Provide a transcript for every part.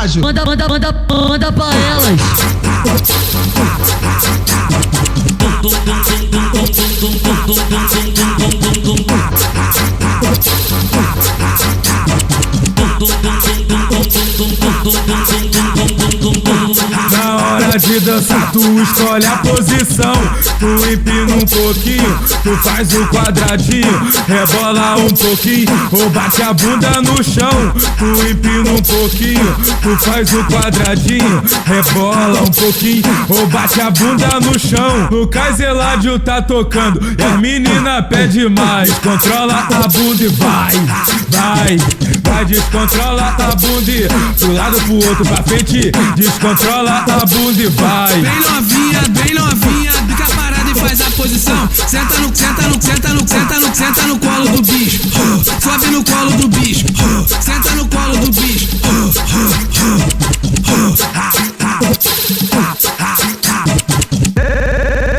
Gazelágio. Manda pra elas. Na hora de dançar tu escolhe a posição. Tu empina um pouquinho, tu faz o quadradinho, rebola um pouquinho ou bate a bunda no chão. Tu empina um pouquinho, tu faz o quadradinho, rebola um pouquinho ou bate a bunda no chão. No Gazelágio tá tocando e as menina pede mais. Controla a bunda e vai, vai, vai, descontrola a bunda e pro lado, pro outro, pra frente, descontrola a bunda e vai. Bem novinha, bica parada e faz a posição. Senta no colo do bicho. Sobe no colo do bicho. Senta no colo do bicho.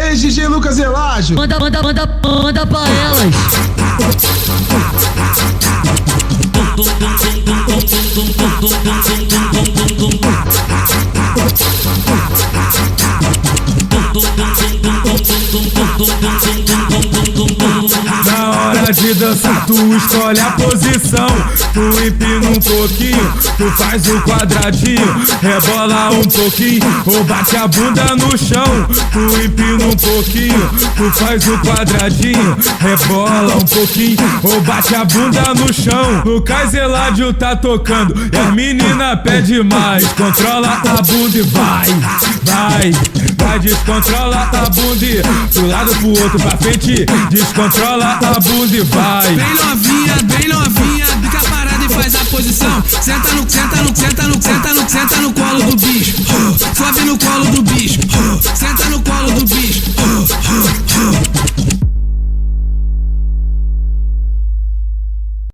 Ei, DJ Lucas Gazelágio. Manda pra elas. Na hora de dançar tu escolhe a posição. Tu empina um pouquinho, tu faz o quadradinho, rebola um pouquinho ou bate a bunda no chão. Tu empina um pouquinho, tu faz o quadradinho, rebola um pouquinho ou bate a bunda no chão. No Gazelágio tá tocando e as menina pede mais. Controla a bunda e vai, vai, vai, descontrola a bunda e pro lado, pro outro, pra frente, descontrola a bunda e vai. Bem novinha, bica parada e faz a posição. Senta no colo do bicho. Sobe no colo do bicho.